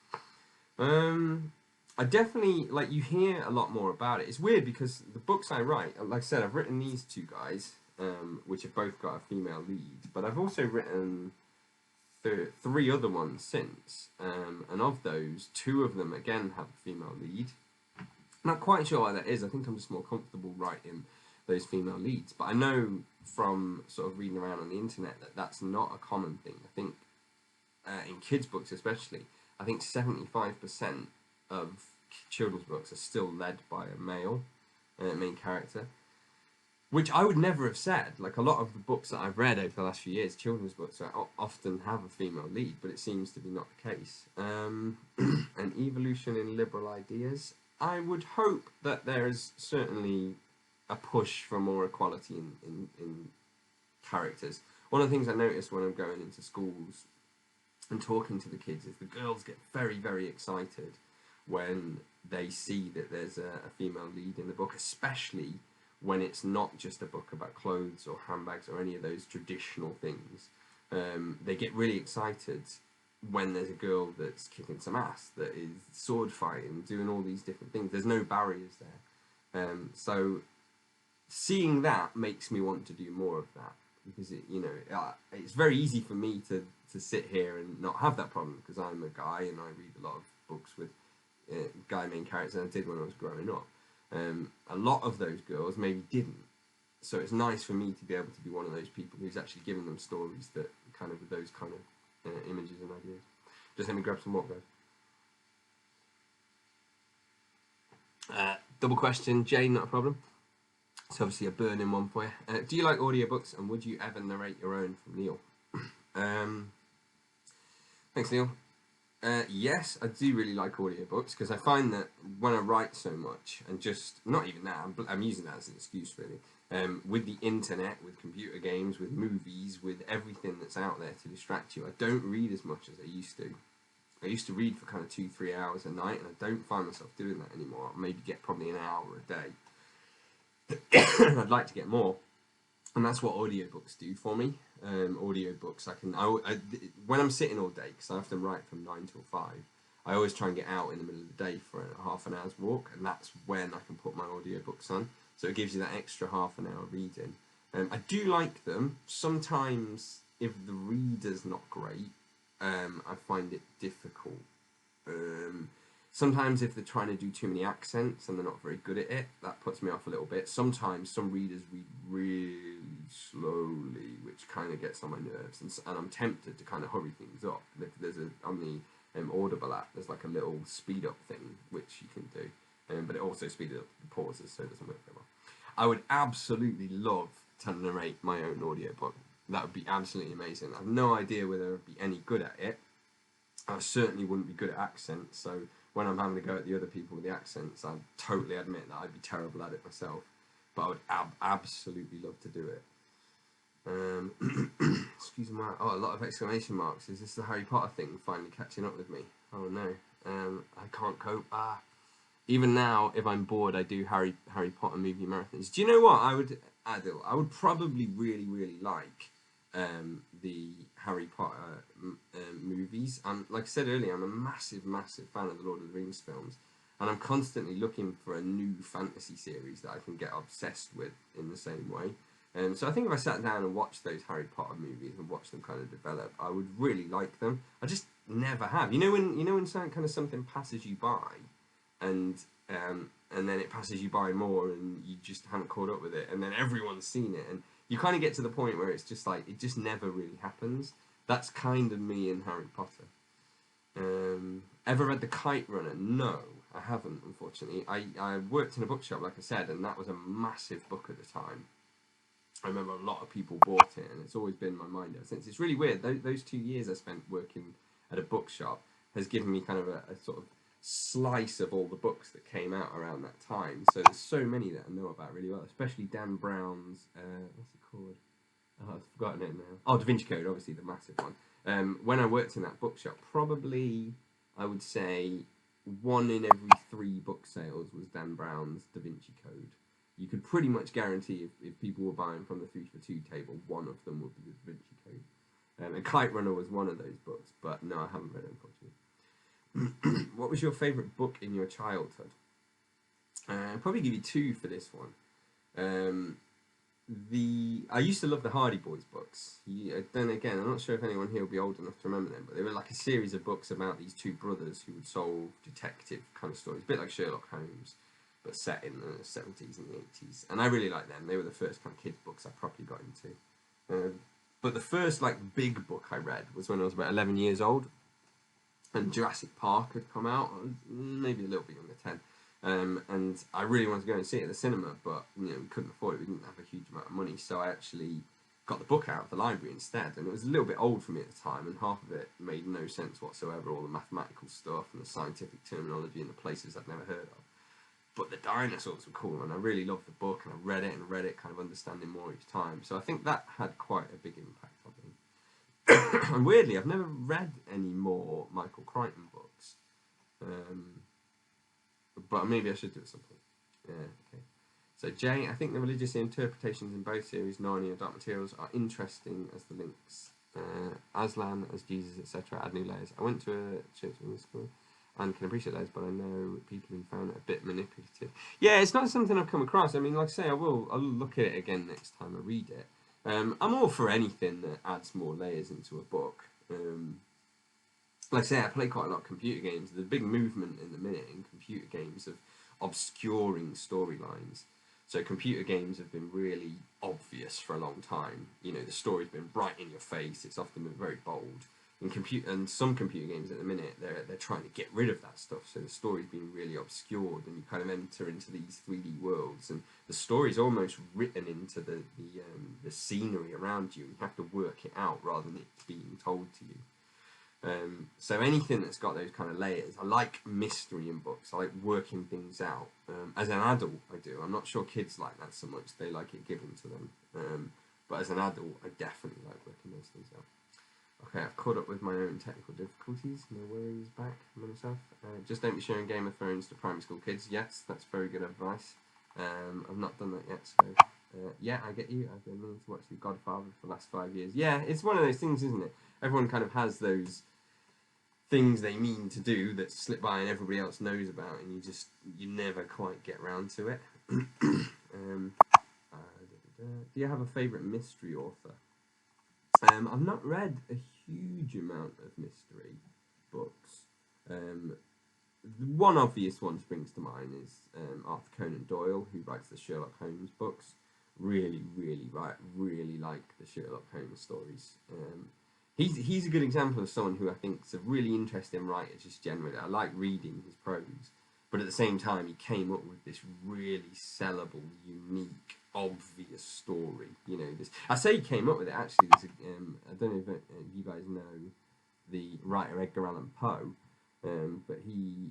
I definitely, like, you hear a lot more about it. It's weird because the books I write, like I said, I've written these 2 guys, which have both got a female lead, but I've also written 3 other ones since, and of those, 2 of them again have a female lead. Not quite sure why that is. I think I'm just more comfortable writing those female leads. But I know from sort of reading around on the internet that that's not a common thing. I think in kids' books especially, I think 75% of children's books are still led by a male main character, which I would never have said. Like, a lot of the books that I've read over the last few years, children's books often have a female lead, but it seems to be not the case. An evolution in liberal ideas. I would hope that there is certainly a push for more equality in characters. One of the things I notice when I'm going into schools and talking to the kids is the girls get very, very excited when they see that there's a female lead in the book, especially when it's not just a book about clothes or handbags or any of those traditional things. They get really excited when there's a girl that's kicking some ass, that is sword fighting, doing all these different things. There's no barriers there. So seeing that makes me want to do more of that, because it's very easy for me to sit here and not have that problem, because I'm a guy and I read a lot of books with guy main characters, and I did when I was growing up. A lot of those girls maybe didn't. So it's nice for me to be able to be one of those people who's actually giving them stories that kind of with those kind of images and ideas. Just let me grab some water, guys. Double question, Jay, not a problem. It's obviously a burning one for you. Do you like audiobooks, and would you ever narrate your own? From Neil. Thanks, Neil. Yes, I do really like audiobooks, because I find that when I write so much, and just, not even that, I'm using that as an excuse really, with the internet, with computer games, with movies, with everything that's out there to distract you, I don't read as much as I used to. I used to read for kind of 2-3 hours a night, and I don't find myself doing that anymore. I maybe get probably an hour a day. I'd like to get more, and that's what audiobooks do for me. Audiobooks, when I'm sitting all day, because I often write from 9 till 5, I always try and get out in the middle of the day for a half an hour's walk, and that's when I can put my audiobooks on. So it gives you that extra half an hour reading. I do like them. Sometimes, if the reader's not great, I find it difficult. Sometimes if they're trying to do too many accents and they're not very good at it, that puts me off a little bit. Sometimes some readers read really slowly, which kind of gets on my nerves, and I'm tempted to kind of hurry things up. There's on the Audible app, there's like a little speed up thing which you can do, but it also speeds up the pauses, so it doesn't work very well. I would absolutely love to narrate my own audiobook. That would be absolutely amazing. I have no idea whether I'd be any good at it. I certainly wouldn't be good at accents, so when I'm having to go at the other people with the accents, I'd totally admit that I'd be terrible at it myself. But I would absolutely love to do it. Excuse me. Oh, a lot of exclamation marks. Is this the Harry Potter thing finally catching up with me? Oh no. I can't cope. Even now, if I'm bored, I do Harry Potter movie marathons. Do you know what? I would probably really like the Harry Potter movies. And like I said earlier, I'm a massive fan of the Lord of the Rings films, and I'm constantly looking for a new fantasy series that I can get obsessed with in the same way. So I think if I sat down and watched those Harry Potter movies and watched them kind of develop, I would really like them. I just never have. You know when something passes you by, and then it passes you by more, and you just haven't caught up with it, and then everyone's seen it, and you kind of get to the point where it's just like it just never really happens. That's kind of me in Harry Potter. Ever read the Kite Runner? No, I haven't, unfortunately. I worked in a bookshop, like I said, and that was a massive book at the time. I remember a lot of people bought it, and it's always been in my mind ever since. It's really weird. Those 2 years I spent working at a bookshop has given me kind of a sort of slice of all the books that came out around that time. So there's so many that I know about really well, especially Dan Brown's, what's it called? Oh, I've forgotten it now. Oh, Da Vinci Code, obviously the massive one. When I worked in that bookshop, probably I would say 1 in every 3 book sales was Dan Brown's Da Vinci Code. You could pretty much guarantee if people were buying from the 3 for 2 table, one of them would be the Da Vinci Code. And Kite Runner was one of those books, but no, I haven't read it, unfortunately. What was your favourite book in your childhood? I'll probably give you 2 for this one. I used to love the Hardy Boys books. Then again, I'm not sure if anyone here will be old enough to remember them, but they were like a series of books about these 2 brothers who would solve detective kind of stories, a bit like Sherlock Holmes, but set in the 70s and the 80s. And I really liked them. They were the first kind of kids books I properly got into. But the first like big book I read was when I was about 11 years old, and Jurassic Park had come out. I was maybe a little bit younger, 10. And I really wanted to go and see it at the cinema, but we couldn't afford it. We didn't have a huge amount of money, so I actually got the book out of the library instead. And it was a little bit old for me at the time, and half of it made no sense whatsoever. All the mathematical stuff and the scientific terminology and the places I'd never heard of. But the dinosaurs were cool, and I really loved the book, and I read it, kind of understanding more each time. So I think that had quite a big impact on me. And weirdly, I've never read any more Michael Crichton books. But maybe I should do it at some point. Yeah, okay. So Jay, I think the religious interpretations in both series, Narnia and Dark Materials, are interesting as the links. Aslan as Jesus, etc. add new layers. I went to a church in school and can appreciate those, but I know people who found it a bit manipulative. Yeah, it's not something I've come across. I mean, like I say, I'll look at it again next time I read it. I'm all for anything that adds more layers into a book. Like I say, I play quite a lot of computer games. There's a big movement in the minute in computer games of obscuring storylines. So computer games have been really obvious for a long time. The story's been right in your face. It's often been very bold. And some computer games at the minute, they're trying to get rid of that stuff. So the story's been really obscured, and you kind of enter into these 3D worlds, and the story's almost written into the scenery around you. You have to work it out rather than it being told to you. So anything that's got those kind of layers, I like mystery in books. I like working things out. As an adult, I do. I'm not sure kids like that so much. They like it given to them. But as an adult, I definitely like working those things out. Okay, I've caught up with my own technical difficulties. No worries, back from myself. Just don't be showing Game of Thrones to primary school kids. Yes, that's very good advice. I've not done that yet, so yeah, I get you. I've been meaning to watch The Godfather for the last 5 years. Yeah, it's one of those things, isn't it? Everyone kind of has those things they mean to do that slip by and everybody else knows about, and you never quite get round to it. Do you have a favourite mystery author? I've not read a huge amount of mystery books. one obvious one springs to mind is Arthur Conan Doyle, who writes the Sherlock Holmes books. Really like the Sherlock Holmes stories. He's a good example of someone who I think is a really interesting writer, just generally. I like reading his prose, but at the same time, he came up with this really sellable, unique, obvious story. You know, this. I say he came up with it. Actually, there's I don't know if you guys know the writer Edgar Allan Poe, but he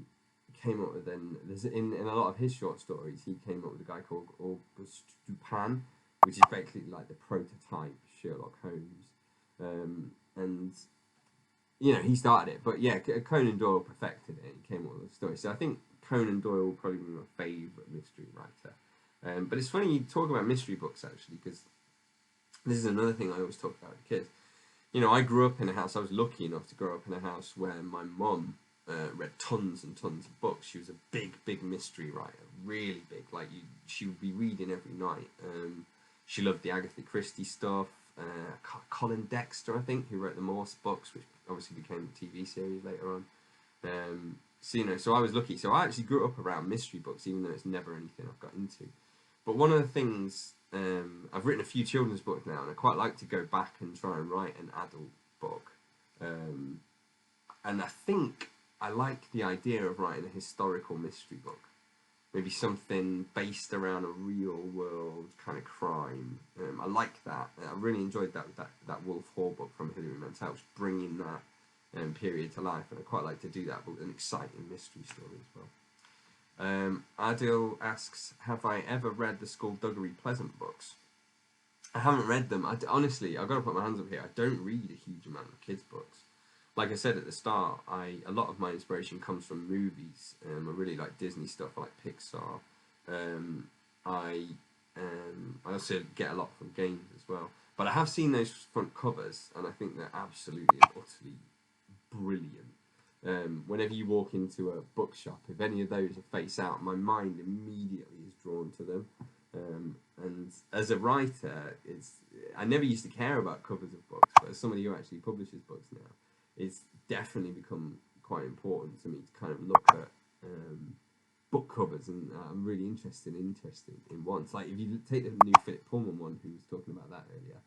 came up with there's in a lot of his short stories. He came up with a guy called Auguste Dupin, which is basically like the prototype Sherlock Holmes. And you know, he started it, but yeah, Conan Doyle perfected it. He came up with the story. So I think Conan Doyle will probably be my favourite mystery writer. But it's funny you talk about mystery books, actually, because this is another thing I always talk about with kids. You know, I grew up in a house, I was lucky enough to grow up in a house where my mum read tons and tons of books. She was a big mystery writer, really big. Like, she would be reading every night. She loved the Agatha Christie stuff. Colin Dexter, I think, who wrote the Morse books, which obviously became a TV series later on. So, you know, so I was lucky. So I actually grew up around mystery books, even though it's never anything I've got into. But one of the things, I've written a few children's books now, and I quite like to go back and try and write an adult book. And I think I like the idea of writing a historical mystery book. Maybe something based around a real world kind of crime. I like that. I really enjoyed that Wolf Hall book from Hilary Mantel, bringing that period to life, and I quite like to do that, but an exciting mystery story as well. Adil asks, have I ever read the Skulduggery Pleasant books? I haven't read them. Honestly, I've got to put my hands up here. I don't read a huge amount of kids' books. Like I said at the start, a lot of my inspiration comes from movies. I really like Disney stuff. I like Pixar. I also get a lot from games as well. But I have seen those front covers, and I think they're absolutely and utterly brilliant. Whenever you walk into a bookshop, if any of those are face out, my mind immediately is drawn to them. And as a writer, I never used to care about covers of books, but as somebody who actually publishes books now, it's definitely become quite important to me to kind of look at book covers, and I'm really interested in ones. Like if you take the new Philip Pullman one, who was talking about that earlier,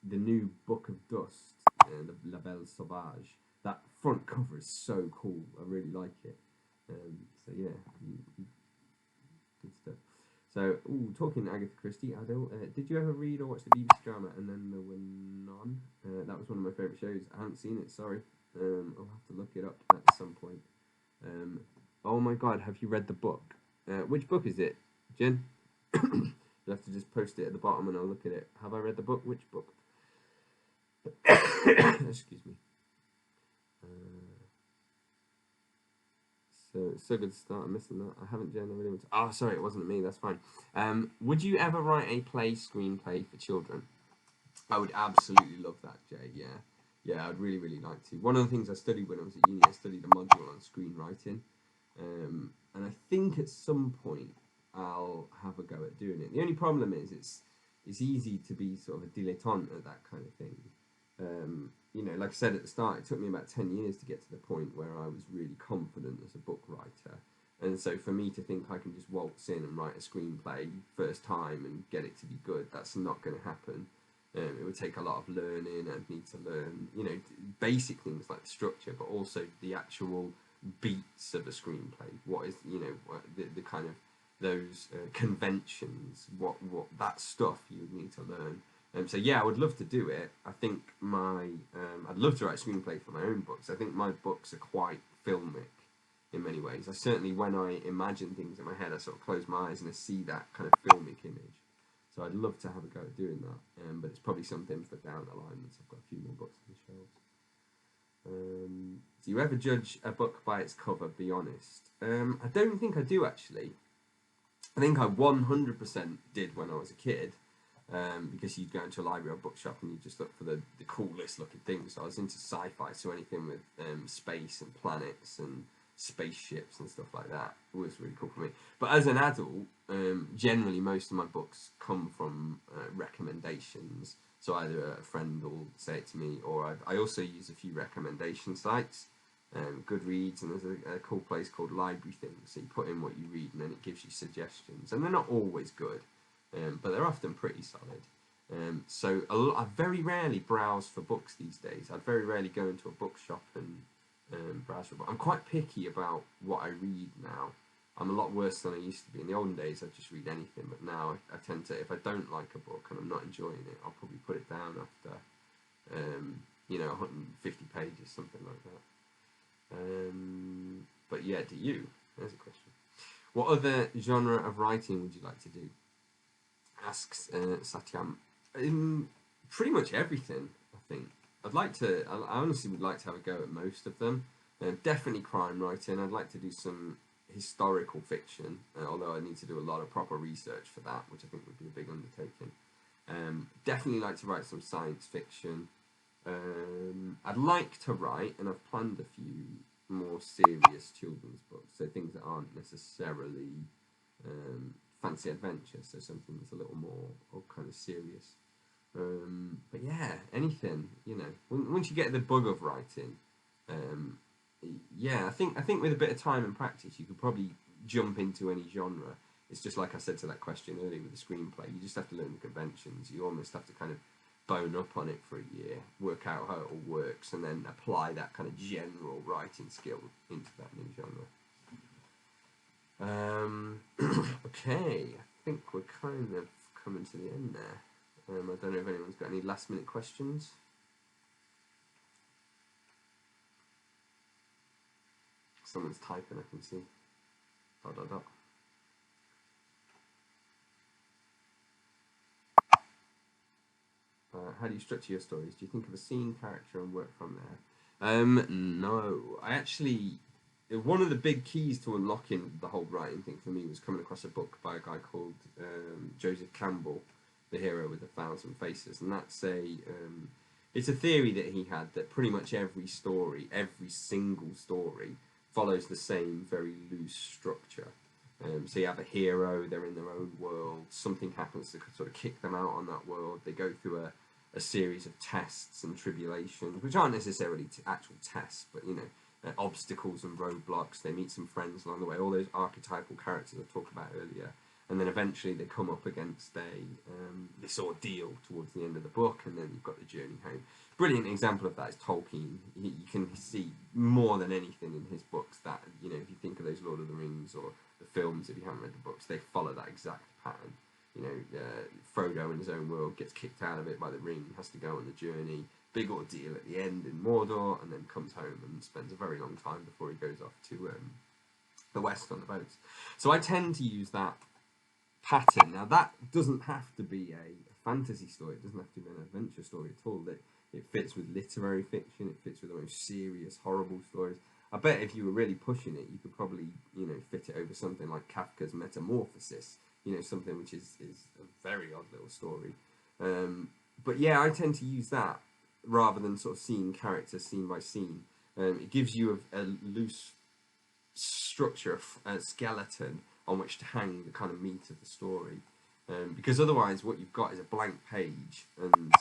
the new Book of Dust, La Belle Sauvage, that front cover is so cool. I really like it. So yeah, good stuff. So, talking Agatha Christie, Adil, did you ever read or watch the BBC drama And Then There Were None? That was one of my favourite shows. I haven't seen it, sorry. I'll have to look it up at some point. Oh my god, have you read the book? Which book is it, Jen? You'll have to just post it at the bottom and I'll look at it. Have I read the book? Which book? Excuse me. So it's so good to start. I'm missing that. I haven't generally. Oh, sorry, it wasn't me. That's fine. Would you ever write a screenplay for children? I would absolutely love that, Jay. Yeah, I'd really like to. One of the things I studied when I was at uni, I studied a module on screenwriting, and I think at some point I'll have a go at doing it. The only problem is it's easy to be sort of a dilettante at that kind of thing. You know, like I said at the start, it took me about 10 years to get to the point where I was really confident as a book writer. And so for me to think I can just waltz in and write a screenplay first time and get it to be good, that's not going to happen. It would take a lot of learning. I'd need to learn, you know, basic things like the structure, but also the actual beats of a screenplay. What is, you know, the kind of those conventions, what that stuff you would need to learn. So yeah, I would love to do it. I think I'd love to write a screenplay for my own books. I think my books are quite filmic in many ways. I certainly, when I imagine things in my head, I sort of close my eyes and I see that kind of filmic image. So I'd love to have a go at doing that. But it's probably something for down the line once I've got a few more books on the shelves. Do you ever judge a book by its cover? Be honest. I don't think I do, actually. I think I 100% did when I was a kid. Because you'd go into a library or bookshop and you just look for the coolest looking things. So I was into sci-fi, so anything with space and planets and spaceships and stuff like that was really cool for me. But as an adult, generally most of my books come from recommendations. So either a friend will say it to me, or I also use a few recommendation sites. Goodreads, and there's a cool place called Library Things. So you put in what you read, and then it gives you suggestions. And they're not always good, but they're often pretty solid. So I very rarely browse for books these days. I'd very rarely go into a bookshop and browse for books. I'm quite picky about what I read now. I'm a lot worse than I used to be. In the olden days, I'd just read anything, but now I tend to, if I don't like a book and I'm not enjoying it, I'll probably put it down after, 150 pages, something like that. But yeah, do you? There's a question. What other genre of writing would you like to do? Asks Satyam. Pretty much everything, I think. I honestly would like to have a go at most of them. Definitely crime writing. I'd like to do some historical fiction, although I need to do a lot of proper research for that, which I think would be a big undertaking. Definitely like to write some science fiction. I'd like to write, and I've planned a few more serious children's books, so things that aren't necessarily fancy adventure, so something that's a little more kind of serious. But yeah, anything, once you get the bug of writing, yeah, I think with a bit of time and practice, you could probably jump into any genre. It's just like I said to that question earlier with the screenplay. You just have to learn the conventions. You almost have to kind of bone up on it for a year, work out how it all works, and then apply that kind of general writing skill into that new genre. Okay, I think we're kind of coming to the end there. I don't know if anyone's got any last minute questions. Someone's typing, I can see. ... how do you structure your stories? Do you think of a scene, character, and work from there? No. I actually... One of the big keys to unlocking the whole writing thing for me was coming across a book by a guy called Joseph Campbell, The Hero with 1,000 Faces. And that's it's a theory that he had that pretty much every story, every single story, follows the same very loose structure. So you have a hero, they're in their own world, something happens to sort of kick them out on that world, they go through a series of tests and tribulations, which aren't necessarily actual tests, but obstacles and roadblocks, they meet some friends along the way, all those archetypal characters I talked about earlier, and then eventually they come up against this ordeal towards the end of the book, and then you've got the journey home. Brilliant example of that is Tolkien. You can see more than anything in his books that, if you think of those Lord of the Rings or the films, if you haven't read the books, they follow that exact pattern. Frodo in his own world gets kicked out of it by the ring, has to go on the journey, big ordeal at the end in Mordor, and then comes home and spends a very long time before he goes off to the west on the boats. So I tend to use that pattern. Now that doesn't have to be a fantasy story, it doesn't have to be an adventure story at all. It fits with literary fiction, it fits with the most serious, horrible stories. I bet if you were really pushing it, you could probably, fit it over something like Kafka's Metamorphosis, something which is a very odd little story. But yeah, I tend to use that rather than sort of seeing characters scene by scene. It gives you a loose structure, a skeleton on which to hang the kind of meat of the story. Because otherwise what you've got is a blank page and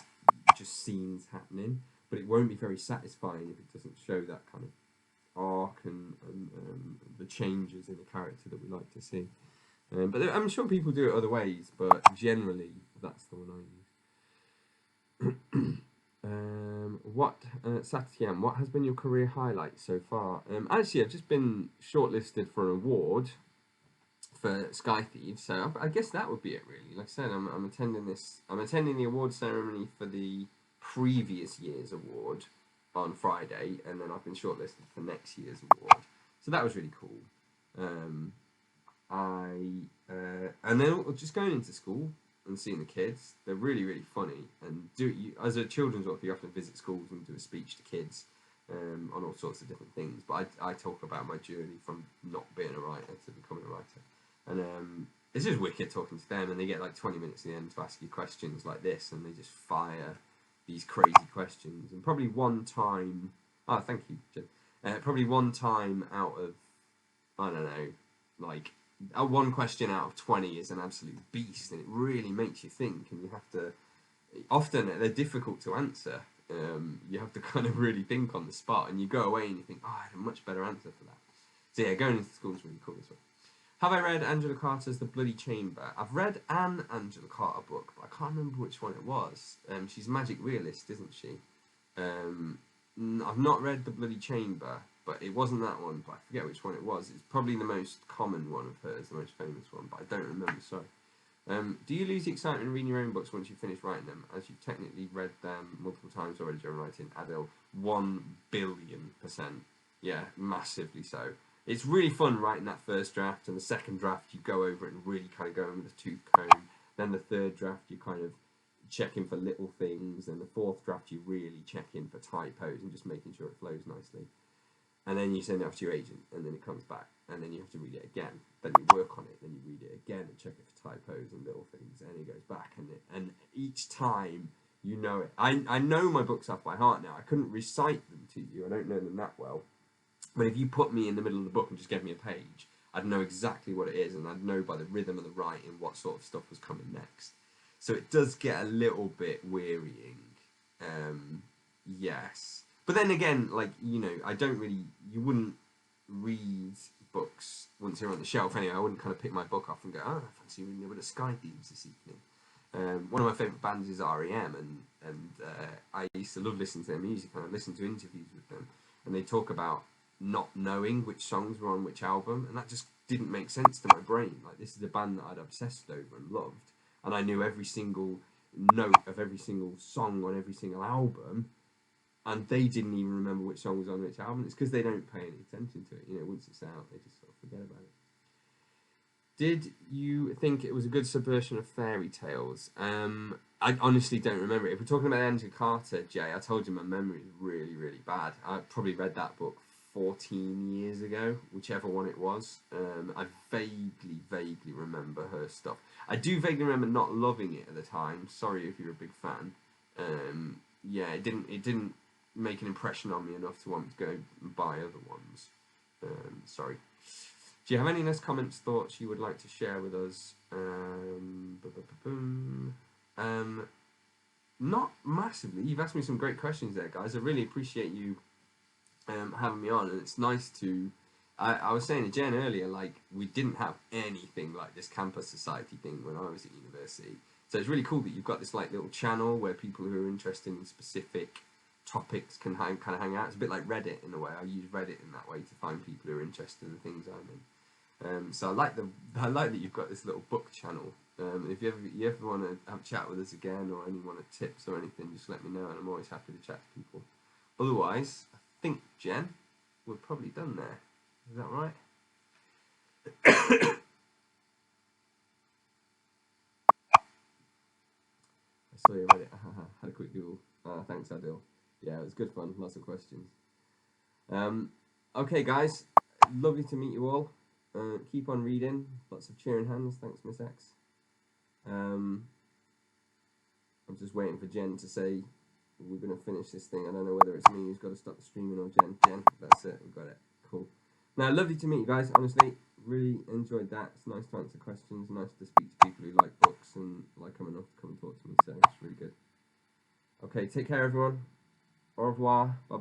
just scenes happening, but it won't be very satisfying if it doesn't show that kind of arc and the changes in the character that we like to see. But I'm sure people do it other ways, but generally that's the one I use. Satyam, what has been your career highlight so far? Actually, I've just been shortlisted for an award for Sky Thieves, so I guess that would be it really. Like I said, I'm attending the award ceremony for the previous year's award on Friday, and then I've been shortlisted for next year's award. So that was really cool. And then just going into school and seeing the kids, they're really, really funny. And as a children's author, you often visit schools and do a speech to kids on all sorts of different things. But I talk about my journey from not being a writer to becoming a writer. And it's just wicked talking to them, and they get like 20 minutes at the end to ask you questions like this, and they just fire these crazy questions. And probably one time, thank you, Jim. Probably one time out of, I don't know, like one question out of 20 is an absolute beast, and it really makes you think, and you have to, often they're difficult to answer, You have to kind of really think on the spot, and you go away and you think, oh, I had a much better answer for that. So yeah, going into school is really cool as well. Have I read Angela Carter's The Bloody Chamber? I've read an Angela Carter book, but I can't remember which one it was. She's a magic realist, isn't she? I've not read The Bloody Chamber, but it wasn't that one, but I forget which one it was. It's probably the most common one of hers, the most famous one, but I don't remember, sorry. Do you lose the excitement in reading your own books once you finish writing them, as you've technically read them multiple times already during writing? Adil, 1,000,000,000%. Yeah, massively so. It's really fun writing that first draft, and the second draft you go over it and really kind of go in with a tooth comb. Then the third draft you kind of check in for little things, and the fourth draft you really check in for typos and just making sure it flows nicely. And then you send it off to your agent, and then it comes back, and then you have to read it again. Then you work on it, then you read it again and check it for typos and little things, and it goes back, and each time you know it. I know my books off by heart now. I couldn't recite them to you. I don't know them that well. But if you put me in the middle of the book and just gave me a page, I'd know exactly what it is, and I'd know by the rhythm of the writing what sort of stuff was coming next. So it does get a little bit wearying, yes. But then again, like, you know, you wouldn't read books once you're on the shelf anyway. I wouldn't kind of pick my book off and go, oh, I fancy reading a bit of Sky Thieves this evening. One of my favourite bands is REM, and I used to love listening to their music, and I listened to interviews with them, and they talk about not knowing which songs were on which album, and that just didn't make sense to my brain. Like, this is a band that I'd obsessed over and loved, and I knew every single note of every single song on every single album, and they didn't even remember which song was on which album. It's because they don't pay any attention to it. You know, once it's out, they just sort of forget about it. Did you think it was a good subversion of fairy tales? I honestly don't remember it. If we're talking about Angela Carter, Jay, I told you my memory is really, really bad. I probably read that book 14 years ago, whichever one it was. I vaguely remember her stuff. I do vaguely remember not loving it at the time. Sorry if you're a big fan. Yeah, it didn't make an impression on me enough to want to go and buy other ones. Sorry. Do you have any last comments, thoughts you would like to share with us? Not massively. You've asked me some great questions there, guys. I really appreciate you having me on, and it's nice to. I was saying to Jen earlier, like, we didn't have anything like this campus society thing when I was at university. So it's really cool that you've got this like little channel where people who are interested in specific topics can kind of hang out. It's a bit like Reddit in a way. I use Reddit in that way to find people who are interested in the things I'm in. So I like that you've got this little book channel. If you ever want to have a chat with us again, or any want tips or anything, just let me know, and I'm always happy to chat to people. Otherwise, I think, Jen, we're probably done there. Is that right? I saw you read it. Had a quick Google. Thanks, Adil. Yeah, it was good fun. Lots of questions. Okay, guys. Lovely to meet you all. Keep on reading. Lots of cheering hands. Thanks, Miss X. I'm just waiting for Jen to say we're going to finish this thing. I don't know whether it's me who's got to stop the streaming or Jen. Jen, that's it. We've got it. Cool. Now, lovely to meet you guys. Honestly, really enjoyed that. It's nice to answer questions. Nice to speak to people who like books and like coming off to come and talk to me. So it's really good. Okay, take care, everyone. Au revoir. Bye.